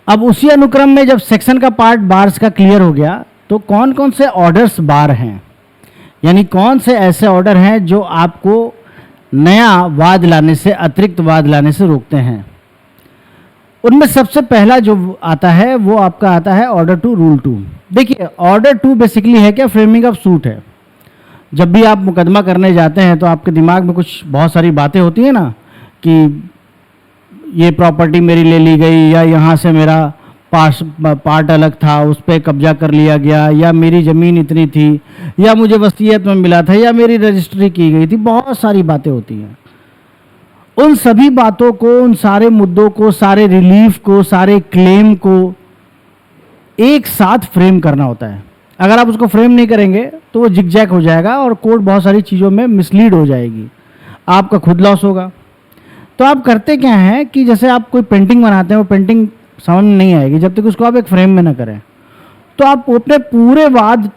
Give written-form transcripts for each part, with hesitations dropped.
अब उसी अनुक्रम में जब सेक्शन का पार्ट बार्स का क्लियर हो गया तो कौन कौन से ऑर्डर्स बार हैं, यानी कौन से ऐसे ऑर्डर हैं जो आपको नया वाद लाने से, अतिरिक्त वाद लाने से रोकते हैं। उनमें सबसे पहला जो आता है वो आपका आता है ऑर्डर टू रूल टू। देखिए ऑर्डर टू बेसिकली है क्या, फ्रेमिंग ऑफ सूट है। जब भी आप मुकदमा करने जाते हैं तो आपके दिमाग में कुछ बहुत सारी बातें होती हैं ना, कि ये प्रॉपर्टी मेरी ले ली गई, या यहाँ से मेरा पार्ट अलग था उस पर कब्जा कर लिया गया, या मेरी ज़मीन इतनी थी, या मुझे वसीयत में मिला था, या मेरी रजिस्ट्री की गई थी। बहुत सारी बातें होती हैं। उन सभी बातों को, उन सारे मुद्दों को, सारे रिलीफ को, सारे क्लेम को एक साथ फ्रेम करना होता है। अगर आप उसको फ्रेम नहीं करेंगे तो वो जिगजैग हो जाएगा और कोर्ट बहुत सारी चीज़ों में मिसलीड हो जाएगी, आपका खुद लॉस होगा। तो आप करते क्या हैं कि जैसे आप कोई पेंटिंग बनाते हैं, वो पेंटिंग समझ में नहीं आएगी जब तक उसको आप एक फ्रेम में ना करें। तो आप अपने पूरे वाद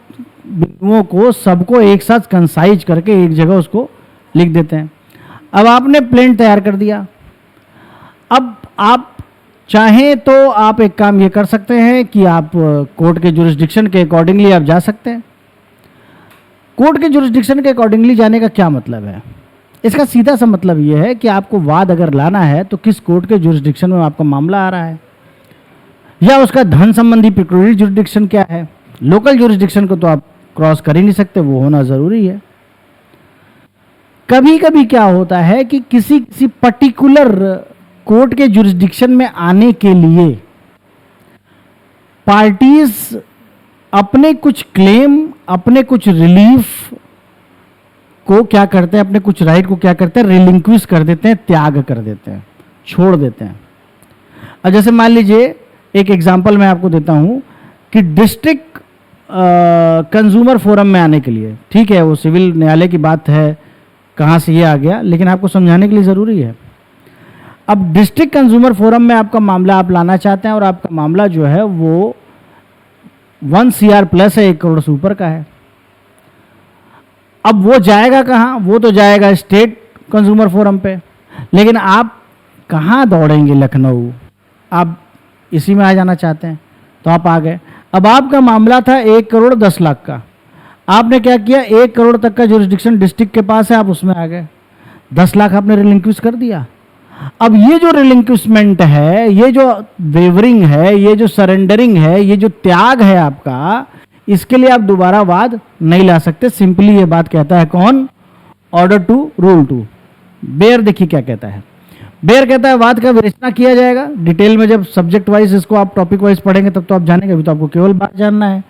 बिंदुओं को, सबको एक साथ कंसाइज करके एक जगह उसको लिख देते हैं। अब आपने प्लेन तैयार कर दिया। अब आप चाहें तो आप एक काम ये कर सकते हैं कि आप कोर्ट के जुरिस्डिक्शन के अकॉर्डिंगली आप जा सकते हैं। कोर्ट के जुरिस्डिक्शन के अकॉर्डिंगली जाने का क्या मतलब है? इसका सीधा सा मतलब ये है कि आपको वाद अगर लाना है तो किस कोर्ट के जुरिस्डिक्शन में आपका मामला आ रहा है, या उसका धन संबंधी पेक्यूलियर जुरिस्डिक्शन क्या है। लोकल जुरिस्डिक्शन को तो आप क्रॉस कर ही नहीं सकते, वो होना ज़रूरी है। कभी कभी क्या होता है कि किसी पर्टिकुलर कोर्ट के जुरिस्डिक्शन में आने के लिए पार्टीज अपने कुछ क्लेम, अपने कुछ रिलीफ को क्या करते हैं, अपने कुछ राइट को क्या करते हैं, रिलिंक्विश कर देते हैं, त्याग कर देते हैं, छोड़ देते हैं। अब जैसे मान लीजिए एक एग्जांपल मैं आपको देता हूं कि डिस्ट्रिक्ट कंज्यूमर फोरम में आने के लिए, ठीक है वो सिविल न्यायालय की बात है, कहाँ से ये आ गया, लेकिन आपको समझाने के लिए ज़रूरी है। अब डिस्ट्रिक्ट कंज्यूमर फोरम में आपका मामला आप लाना चाहते हैं और आपका मामला जो है वो 1 CR प्लस है, 1 करोड़ से ऊपर का है। अब वो जाएगा कहाँ? वो तो जाएगा स्टेट कंज्यूमर फोरम पे, लेकिन आप कहाँ दौड़ेंगे? लखनऊ। आप इसी में आ जाना चाहते हैं तो आप आ गए। अब आपका मामला था 1 करोड़ 10 लाख का, आपने क्या किया, 1 करोड़ तक का जुरिस्डिक्शन डिस्ट्रिक्ट के पास है, आप उसमें आ गए, 10 लाख आपने रिलिंक्विश कर दिया। अब ये जो रिलिंक्विशमेंट है, ये जो वेवरिंग है, ये जो सरेंडरिंग है, ये जो त्याग है आपका, इसके लिए आप दोबारा वाद नहीं ला सकते। सिंपली ये बात कहता है कौन? Order two rule two. बेयर देखिए क्या कहता है। बेयर कहता है वाद का विवेचना किया जाएगा। डिटेल में जब सब्जेक्ट वाइज इसको आप टॉपिक वाइज पढ़ेंगे तब तो आप जानेंगे, अभी तो आपको केवल बात जानना है,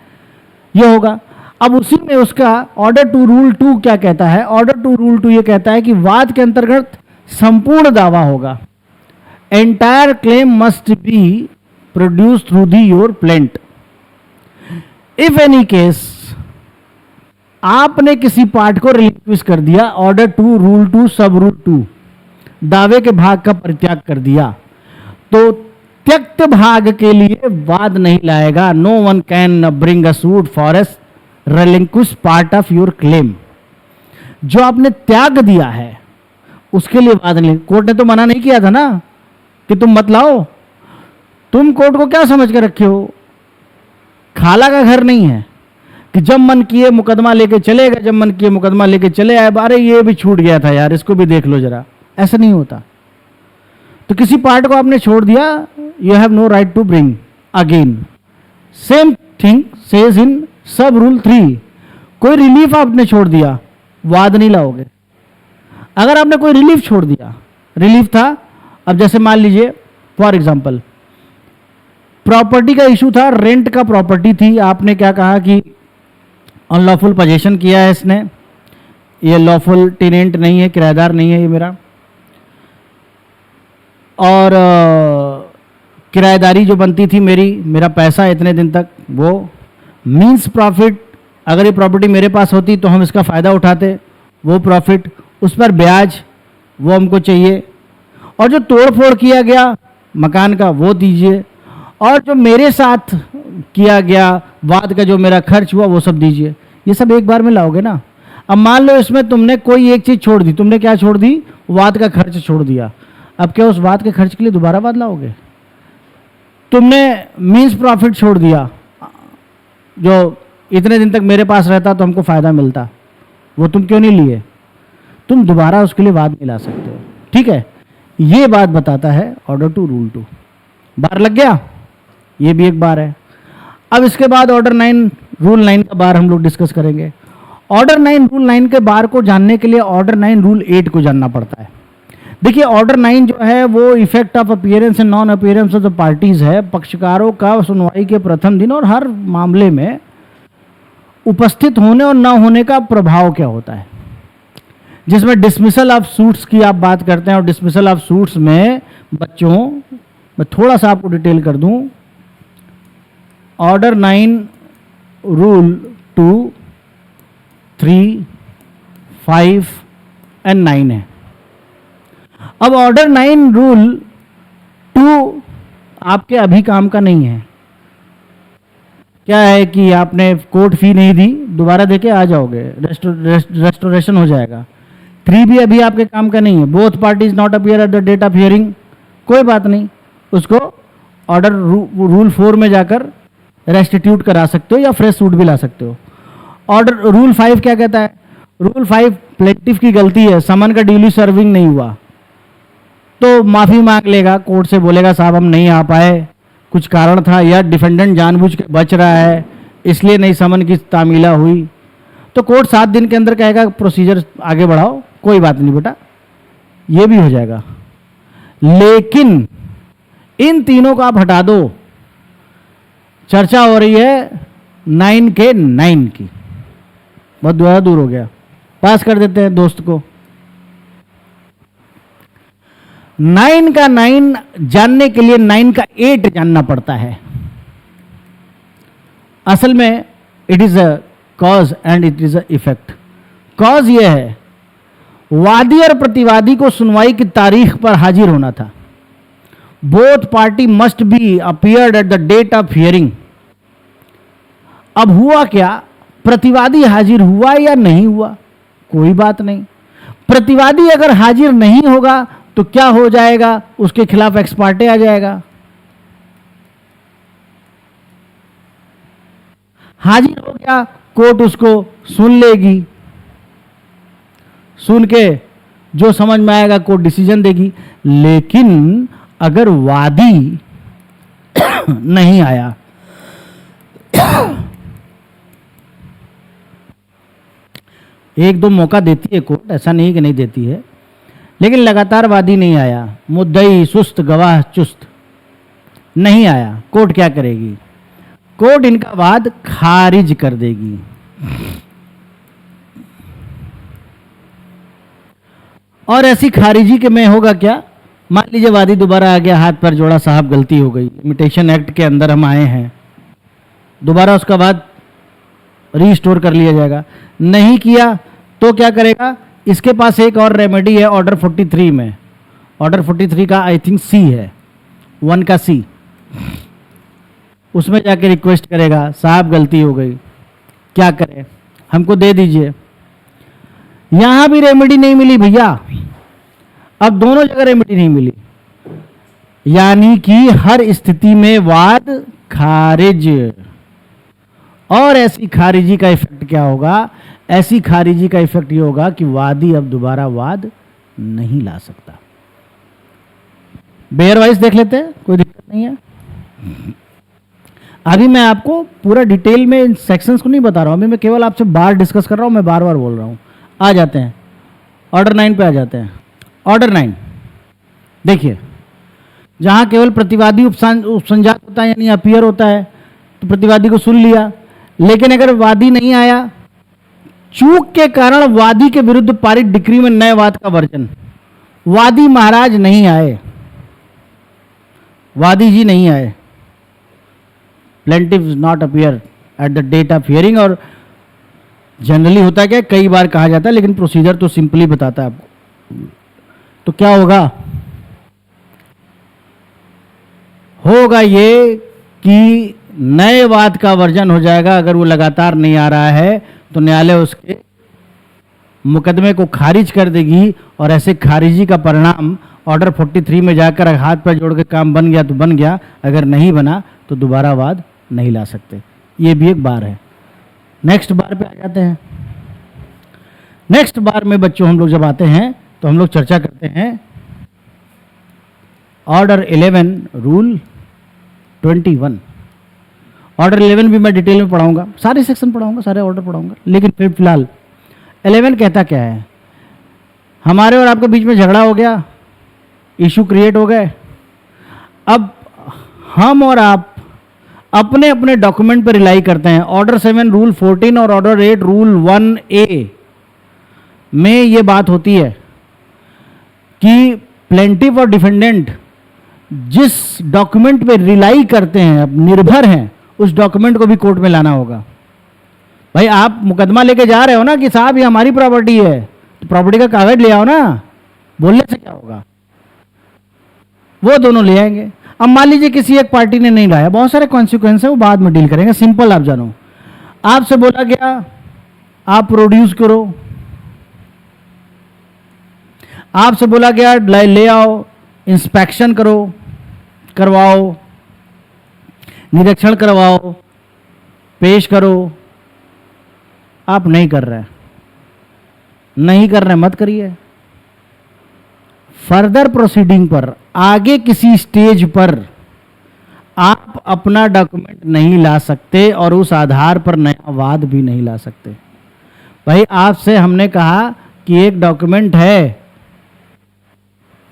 ये होगा। अब उसी में उसका ऑर्डर टू रूल टू क्या कहता है? ऑर्डर टू रूल टू ये कहता है कि वाद के अंतर्गत संपूर्ण दावा होगा। Entire claim must be produce through the your plaint. If any case आपने किसी पार्ट को रिलिक्विश कर दिया, ऑर्डर टू रूल टू सब रूल टू, दावे के भाग का परित्याग कर दिया, तो त्यक्त भाग के लिए वाद नहीं लाएगा। No one can bring a suit for a relinquish part of your claim. जो आपने त्याग दिया है उसके लिए वाद नहीं। कोर्ट ने तो मना नहीं किया था ना कि तुम मत लाओ। तुम कोर्ट को क्या समझ के रखे हो? खाला का घर नहीं है कि जब मन किए मुकदमा लेके चलेगा, जब मन किए मुकदमा लेके चले आए, अरे ये भी छूट गया था यार, इसको भी देख लो जरा। ऐसा नहीं होता। तो किसी पार्ट को आपने छोड़ दिया, you have no right to bring again. Same thing says in sub rule 3। कोई रिलीफ आपने छोड़ दिया, वाद नहीं लाओगे। अगर आपने कोई रिलीफ छोड़ दिया, रिलीफ था, अब जैसे मान लीजिए फॉर एग्जांपल प्रॉपर्टी का इशू था, रेंट का प्रॉपर्टी थी, आपने क्या कहा कि अनलॉफुल पोजीशन किया है इसने, ये लॉफुल टेनेंट नहीं है, किराएदार नहीं है ये मेरा, और किराएदारी जो बनती थी मेरी, मेरा पैसा इतने दिन तक, वो मीन्स प्रॉफिट, अगर ये प्रॉपर्टी मेरे पास होती तो हम इसका फ़ायदा उठाते, वो प्रॉफिट, उस पर ब्याज, वो हमको चाहिए, और जो तोड़ फोड़ किया गया मकान का वो दीजिए, और जो मेरे साथ किया गया वाद का जो मेरा खर्च हुआ वो सब दीजिए। ये सब एक बार में लाओगे ना। अब मान लो इसमें तुमने कोई एक चीज़ छोड़ दी, तुमने क्या छोड़ दी? वाद का खर्च छोड़ दिया। अब क्या उस वाद के खर्च के लिए दोबारा वाद लाओगे? तुमने मीन्स प्रॉफिट छोड़ दिया, जो इतने दिन तक मेरे पास रहता तो हमको फ़ायदा मिलता, वो तुम क्यों नहीं लिए? तुम दोबारा उसके लिए वाद नहीं ला सकते हो। ठीक है, ये बात बताता है ऑर्डर 2 रूल 2। बार लग गया, ये भी एक बार है। अब इसके बाद ऑर्डर 9 रूल 9 का बार हम लोग डिस्कस करेंगे। ऑर्डर 9 रूल 9 के बार को जानने के लिए ऑर्डर 9 रूल 8 को जानना पड़ता है। देखिए, ऑर्डर 9 जो है वो effect of appearance and non appearance of the parties है। पक्षकारों का सुनवाई के प्रथम दिन और हर मामले में उपस्थित होने और ना होने का प्रभाव क्या होता है, जिसमें डिसमिसल ऑफ सूट्स की आप बात करते हैं। और डिसमिसल ऑफ सूट्स में बच्चों, मैं थोड़ा सा आपको डिटेल कर दूं, ऑर्डर 9 रूल 2, 3, 5 एंड 9 है। अब ऑर्डर 9 रूल 2 आपके अभी काम का नहीं है। क्या है कि आपने कोर्ट फी नहीं दी, दोबारा देके आ जाओगे, रेस्टोरेशन हो जाएगा। 3 भी अभी आपके काम का नहीं है। Both parties not appear at the date of hearing, कोई बात नहीं, उसको ऑर्डर रूल 4 में जाकर रेस्टिट्यूट करा सकते हो या फ्रेश सूट भी ला सकते हो। ऑर्डर रूल 5 क्या कहता है? रूल 5 प्लेंटिफ की गलती है, समन का ड्यूली सर्विंग नहीं हुआ तो माफ़ी मांग लेगा, कोर्ट से बोलेगा साहब हम नहीं आ पाए, कुछ कारण था, या डिफेंडेंट जानबूझ के बच रहा है इसलिए नहीं समन की तामीला हुई, तो कोर्ट 7 दिन के अंदर कहेगा प्रोसीजर आगे बढ़ाओ, कोई बात नहीं बेटा, ये भी हो जाएगा। लेकिन इन तीनों को आप हटा दो, चर्चा हो रही है 9 के 9 की, बहुत ज़्यादा दूर हो गया, पास कर देते हैं दोस्त को। 9 का 9 जानने के लिए 9 का 8 जानना पड़ता है। असल में it is a cause and it is a effect. Cause यह है, वादी और प्रतिवादी को सुनवाई की तारीख पर हाजिर होना था। Both party must be appeared at the date of hearing. अब हुआ क्या, प्रतिवादी हाजिर हुआ या नहीं हुआ, कोई बात नहीं। प्रतिवादी अगर हाजिर नहीं होगा तो क्या हो जाएगा, उसके खिलाफ एक्स पार्टे आ जाएगा। हाजिर हो गया, कोर्ट उसको सुन लेगी, सुन के जो समझ में आएगा कोर्ट डिसीजन देगी। लेकिन अगर वादी नहीं आया, एक दो मौका देती है कोर्ट, ऐसा नहीं कि नहीं देती है, लेकिन लगातार वादी नहीं आया, मुद्दई सुस्त गवाह चुस्त नहीं आया, कोर्ट क्या करेगी? कोर्ट इनका वाद खारिज कर देगी। और ऐसी खारिजी के में होगा क्या? मान लीजिए वादी दोबारा आ गया, हाथ पर जोड़ा, साहब गलती हो गई, इमिटेशन एक्ट के अंदर हम आए हैं, दोबारा उसका वाद रीस्टोर कर लिया जाएगा। नहीं किया तो क्या करेगा? इसके पास एक और रेमेडी है ऑर्डर 43 में। ऑर्डर 43 का आई थिंक सी है, 1 का सी, उसमें जाके रिक्वेस्ट करेगा साहब गलती हो गई, क्या करें, हमको दे दीजिए। यहां भी रेमेडी नहीं मिली भैया, अब दोनों जगह रेमेडी नहीं मिली, यानी कि हर स्थिति में वाद खारिज। और ऐसी खारिजी का इफेक्ट क्या होगा? ऐसी खारिजी का इफेक्ट ये होगा कि वादी अब दोबारा वाद नहीं ला सकता। बेयर वाइज देख लेते हैं, कोई दिक्कत नहीं है। अभी मैं आपको पूरा डिटेल में इन सेक्शंस को नहीं बता रहा हूं, अभी मैं केवल आपसे बार डिस्कस कर रहा हूं, मैं बार बार बोल रहा हूं। आ जाते हैं ऑर्डर 9 पे, आ जाते हैं। ऑर्डर 9 देखिए, जहां केवल प्रतिवादी उपसंजात होता है यानी अपीयर होता है, तो प्रतिवादी को सुन लिया, लेकिन अगर वादी नहीं आया, चूक के कारण वादी के विरुद्ध पारित डिक्री में नए वाद का वर्जन, वादी महाराज नहीं आए, वादी जी नहीं आए, plaintiff not appear at the date of hearing. और जनरली होता है क्या, कई बार कहा जाता है, लेकिन प्रोसीजर तो सिंपली बताता है आपको। तो क्या होगा? होगा ये कि नए वाद का वर्जन हो जाएगा। अगर वो लगातार नहीं आ रहा है तो न्यायालय उसके मुकदमे को खारिज कर देगी, और ऐसे खारिजी का परिणाम ऑर्डर 43 में जाकर हाथ पैर जोड़ के काम बन गया तो बन गया, अगर नहीं बना तो दोबारा वाद नहीं ला सकते। ये भी एक बार है। नेक्स्ट बार पे आ जाते हैं। नेक्स्ट बार में बच्चों हम लोग जब आते हैं तो हम लोग चर्चा करते हैं ऑर्डर 11 रूल 21। ऑर्डर 11 भी मैं डिटेल में पढ़ाऊंगा, सारे सेक्शन पढ़ाऊंगा, सारे ऑर्डर पढ़ाऊंगा, लेकिन फिर फिलहाल 11 कहता क्या है। हमारे और आपके बीच में झगड़ा हो गया, इशू क्रिएट हो गए। अब हम और आप अपने अपने डॉक्यूमेंट पर रिलाई करते हैं। ऑर्डर 7 रूल 14 और ऑर्डर 8 रूल 1A में ये बात होती है कि प्लेंटिफ और डिफेंडेंट जिस डॉक्यूमेंट पे रिलाई करते हैं, अब निर्भर हैं, उस डॉक्यूमेंट को भी कोर्ट में लाना होगा। भाई आप मुकदमा लेके जा रहे हो ना कि साहब ये हमारी प्रॉपर्टी है, तो प्रॉपर्टी का कागज ले आओ ना, बोलने से क्या होगा। वो दोनों ले आएंगे। अब मान लीजिए किसी एक पार्टी ने नहीं लाया, बहुत सारे कॉन्सिक्वेंस है, वो बाद में डील करेंगे। सिंपल आप जानो, आपसे बोला गया आप प्रोड्यूस करो, आपसे बोला गया ले आओ, इंस्पेक्शन करो, करवाओ, निरीक्षण करवाओ, पेश करो, आप नहीं कर रहे, नहीं कर रहे मत करिए। फर्दर प्रोसीडिंग पर, आगे किसी स्टेज पर आप अपना डॉक्यूमेंट नहीं ला सकते और उस आधार पर नया वाद भी नहीं ला सकते। भाई आपसे हमने कहा कि एक डॉक्यूमेंट है,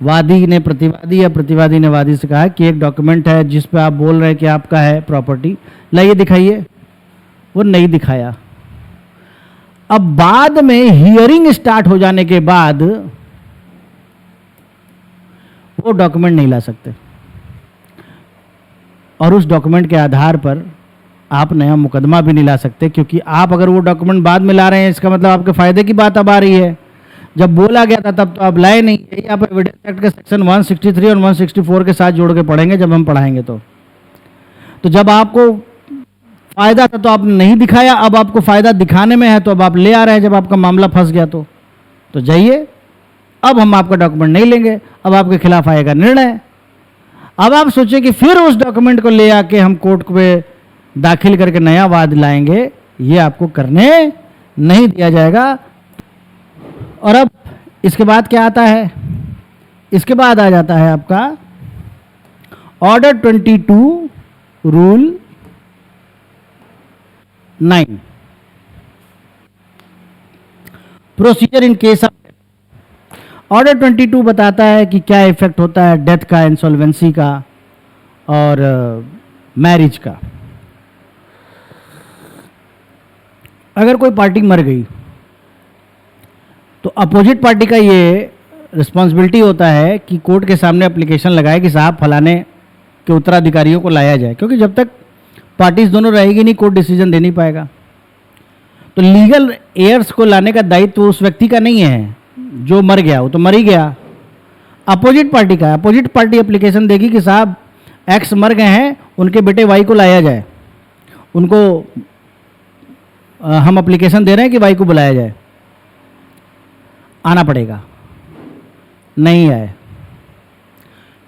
वादी ने प्रतिवादी या प्रतिवादी ने वादी से कहा कि एक डॉक्यूमेंट है जिस पे आप बोल रहे हैं कि आपका है प्रॉपर्टी, लाइए दिखाइए। वो नहीं दिखाया। अब बाद में हियरिंग स्टार्ट हो जाने के बाद वो डॉक्यूमेंट नहीं ला सकते और उस डॉक्यूमेंट के आधार पर आप नया मुकदमा भी नहीं ला सकते, क्योंकि आप अगर वो डॉक्यूमेंट बाद में ला रहे हैं इसका मतलब आपके फायदे की बात अब आ रही है। जब बोला गया था तब तो आप लाए नहीं। यही आप एविडेंस एक्ट के सेक्शन 163 और 164 के साथ जोड़ के पढ़ेंगे जब हम पढ़ाएंगे। तो जब आपको फायदा था तो आपने नहीं दिखाया, अब आपको फायदा दिखाने में है तो अब आप ले आ रहे हैं। जब आपका मामला फंस गया तो जाइए, अब हम आपका डॉक्यूमेंट नहीं लेंगे, अब आपके खिलाफ आएगा निर्णय। अब आप सोचिए कि फिर उस डॉक्यूमेंट को ले आके हम कोर्ट में दाखिल करके नया वाद लाएंगे, ये आपको करने नहीं दिया जाएगा। और अब इसके बाद क्या आता है, इसके बाद आ जाता है आपका order 22 rule 9, procedure in case of. Order 22 बताता है कि क्या इफेक्ट होता है डेथ का, इंसॉल्वेंसी का और मैरिज का। अगर कोई पार्टी मर गई तो अपोजिट पार्टी का ये रिस्पॉन्सिबिलिटी होता है कि कोर्ट के सामने एप्लीकेशन लगाए कि साहब फलाने के उत्तराधिकारियों को लाया जाए, क्योंकि जब तक पार्टीज दोनों रहेगी नहीं कोर्ट डिसीजन दे नहीं पाएगा। तो लीगल एयर्स को लाने का दायित्व उस व्यक्ति का नहीं है जो मर गया, वो तो मर ही गया, अपोजिट पार्टी का। अपोजिट पार्टी एप्लीकेशन देगी कि साहब एक्स मर गए हैं, उनके बेटे वाई को लाया जाए, उनको हम एप्लीकेशन दे रहे हैं कि वाई को बुलाया जाए। आना पड़ेगा, नहीं आए,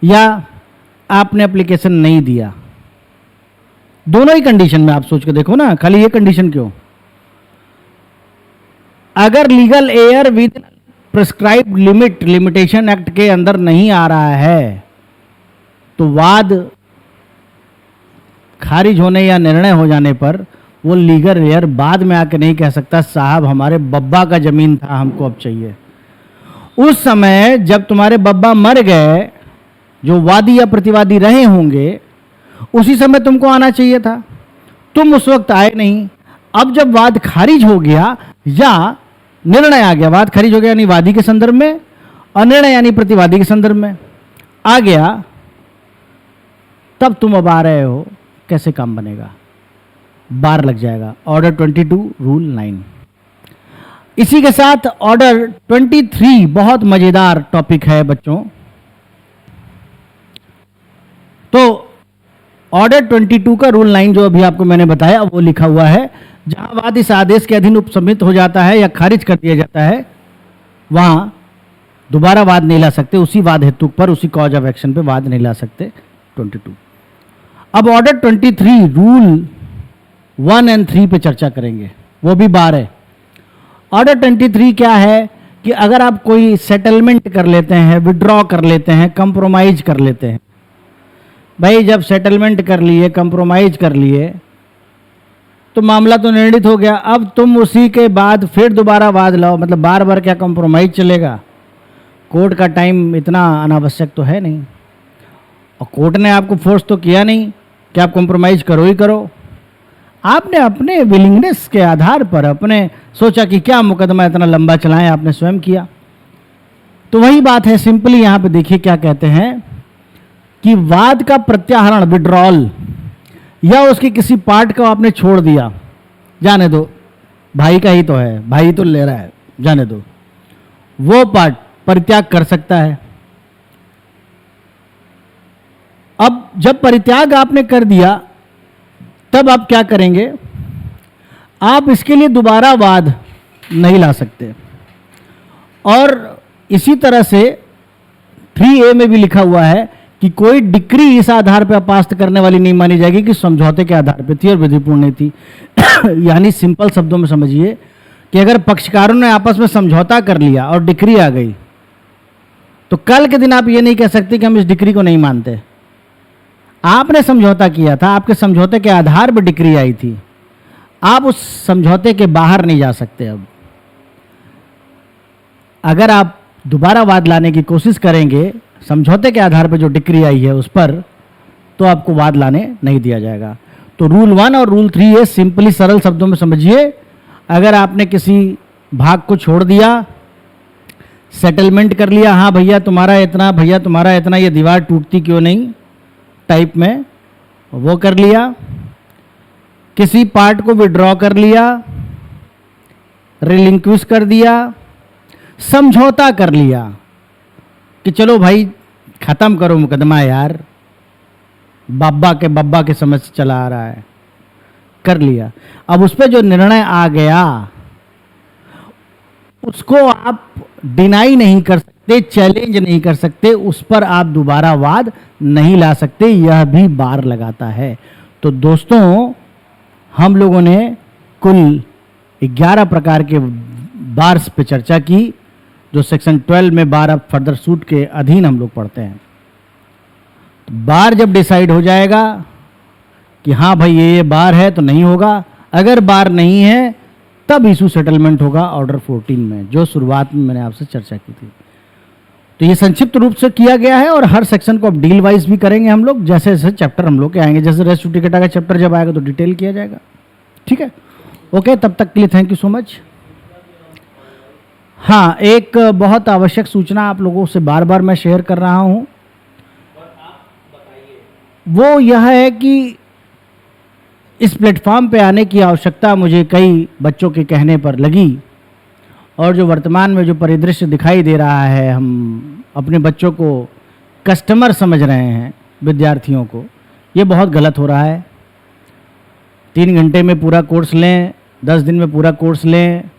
या आपने एप्लीकेशन नहीं दिया। दोनों ही कंडीशन में आप सोच के देखो ना, खाली ये कंडीशन क्यों। अगर legal air with prescribed limitation act के अंदर नहीं आ रहा है तो वाद खारिज होने या निर्णय हो जाने पर वो लीगल एयर बाद में आके नहीं कह सकता साहब हमारे बब्बा का जमीन था, हमको अब चाहिए। उस समय जब तुम्हारे बब्बा मर गए, जो वादी या प्रतिवादी रहे होंगे, उसी समय तुमको आना चाहिए था, तुम उस वक्त आए नहीं। अब जब वाद खारिज हो गया या निर्णय आ गया, वाद खारिज हो गया यानी वादी के संदर्भ में और निर्णय यानी प्रतिवादी के संदर्भ में आ गया, तब तुम अब आ रहे हो, कैसे काम बनेगा, बार लग जाएगा। Order 22 rule 9। इसी के साथ ऑर्डर 23 बहुत मजेदार टॉपिक है बच्चों। तो ऑर्डर 22 का रूल 9 जो अभी आपको मैंने बताया वो लिखा हुआ है, जहां वाद इस आदेश के अधीन उपसमित हो जाता है या खारिज कर दिया जाता है, वहां दोबारा वाद नहीं ला सकते, उसी वाद हेतु पर, उसी कॉज ऑफ एक्शन पे वाद नहीं ला सकते। 22। अब ऑर्डर 23 रूल 1 और 3 पे चर्चा करेंगे, वो भी बार है। ऑर्डर 23 क्या है कि अगर आप कोई सेटलमेंट कर लेते हैं, विड्रॉ कर लेते हैं, कंप्रोमाइज कर लेते हैं, भाई जब सेटलमेंट कर लिए, कंप्रोमाइज कर लिए तो मामला तो निर्णित हो गया। अब तुम उसी के बाद फिर दोबारा वाद लाओ, मतलब बार बार क्या कंप्रोमाइज चलेगा? कोर्ट का टाइम इतना अनावश्यक तो है नहीं, और कोर्ट ने आपको फोर्स तो किया नहीं कि आप कंप्रोमाइज करो ही करो। आपने अपने विलिंगनेस के आधार पर अपने सोचा कि क्या मुकदमा इतना लंबा चलाएं, आपने स्वयं किया। तो वही बात है, सिंपली यहां पे देखिए क्या कहते हैं कि वाद का प्रत्याहरण, विड्रॉल, या उसके किसी पार्ट को आपने छोड़ दिया, जाने दो भाई का ही तो है, भाई तो ले रहा है, जाने दो, वो पार्ट परित्याग कर सकता है। अब जब परित्याग आपने कर दिया तब आप क्या करेंगे? आप इसके लिए दोबारा वाद नहीं ला सकते। और इसी तरह से 3A में भी लिखा हुआ है कि कोई डिक्री इस आधार पर अपास्त करने वाली नहीं मानी जाएगी कि समझौते के आधार पर थी और विधिपूर्ण नहीं थी। यानी सिंपल शब्दों में समझिए कि अगर पक्षकारों ने आपस में समझौता कर लिया और डिक्री आ गई, तो कल के दिन आप ये नहीं कह सकते कि हम इस डिक्री को नहीं मानते। आपने समझौता किया था, आपके समझौते के आधार पर डिक्री आई थी, आप उस समझौते के बाहर नहीं जा सकते। अब अगर आप दोबारा वाद लाने की कोशिश करेंगे समझौते के आधार पर जो डिक्री आई है उस पर, तो आपको वाद लाने नहीं दिया जाएगा। तो रूल 1 और रूल 3 सिंपली सरल शब्दों में समझिए, अगर आपने किसी भाग को छोड़ दिया, सेटलमेंट कर लिया, हाँ भैया तुम्हारा इतना, भैया तुम्हारा इतना, ये दीवार टूटती क्यों नहीं टाइप में, वो कर लिया, किसी पार्ट को विड्रॉ कर लिया, रिलिंक्विश कर दिया, समझौता कर लिया कि चलो भाई खत्म करो मुकदमा यार, बब्बा के समझ से चला आ रहा है, कर लिया। अब उस पर जो निर्णय आ गया उसको आप डिनाई नहीं कर सकते, चैलेंज नहीं कर सकते, उस पर आप दोबारा वाद नहीं ला सकते, यह भी बार लगाता है। तो दोस्तों हम लोगों ने कुल 11 प्रकार के बार्स पे चर्चा की, जो सेक्शन 12 में बार ऑफ फर्दर सूट के अधीन हम लोग पढ़ते हैं। तो बार जब डिसाइड हो जाएगा कि हाँ भाई ये बार है तो नहीं होगा, अगर बार नहीं है तब इशू सेटलमेंट होगा ऑर्डर 14 में, जो शुरुआत में मैंने आपसे चर्चा की थी। तो ये संक्षिप्त रूप से किया गया है और हर सेक्शन को अब डील वाइज भी करेंगे हम लोग, जैसे जैसे चैप्टर हम लोग के आएंगे, जैसे रेस्टिट्यूटिकेटा का चैप्टर जब आएगा तो डिटेल किया जाएगा। ठीक है, ओके, तब तक के लिए थैंक यू सो मच। हाँ, एक बहुत आवश्यक सूचना आप लोगों से बार बार मैं शेयर कर रहा हूँ, वो यह है कि इस प्लेटफॉर्म पे आने की आवश्यकता मुझे कई बच्चों के कहने पर लगी, और जो वर्तमान में जो परिदृश्य दिखाई दे रहा है, हम अपने बच्चों को कस्टमर समझ रहे हैं, विद्यार्थियों को, ये बहुत गलत हो रहा है। 3 घंटे में पूरा कोर्स लें, 10 दिन में पूरा कोर्स लें,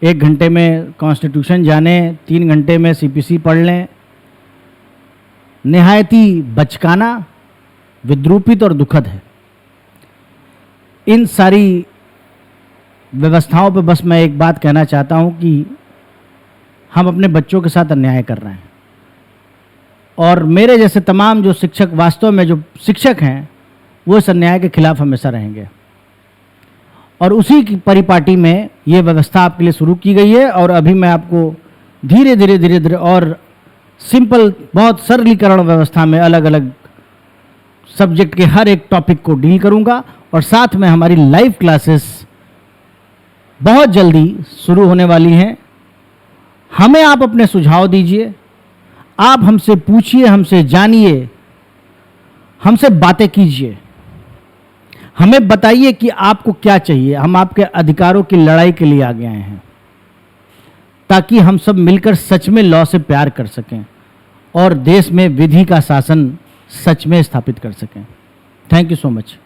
1 घंटे में कॉन्स्टिट्यूशन जाने, 3 घंटे में CPC पढ़ लें, निहायती बचकाना, विद्रूपित और दुखद है। इन सारी व्यवस्थाओं पे बस मैं एक बात कहना चाहता हूं कि हम अपने बच्चों के साथ अन्याय कर रहे हैं, और मेरे जैसे तमाम जो शिक्षक, वास्तव में जो शिक्षक हैं, वो इस अन्याय के खिलाफ हमेशा रहेंगे। और उसी की परिपाटी में ये व्यवस्था आपके लिए शुरू की गई है, और अभी मैं आपको धीरे धीरे और सिंपल, बहुत सरलीकरण व्यवस्था में अलग अलग सब्जेक्ट के हर एक टॉपिक को डील करूंगा, और साथ में हमारी लाइव क्लासेस बहुत जल्दी शुरू होने वाली हैं। हमें आप अपने सुझाव दीजिए, आप हमसे पूछिए, हमसे जानिए, हमसे बातें कीजिए, हमें बताइए कि आपको क्या चाहिए। हम आपके अधिकारों की लड़ाई के लिए आगे आए हैं, ताकि हम सब मिलकर सच में लॉ से प्यार कर सकें और देश में विधि का शासन सच में स्थापित कर सकें। Thank you so much.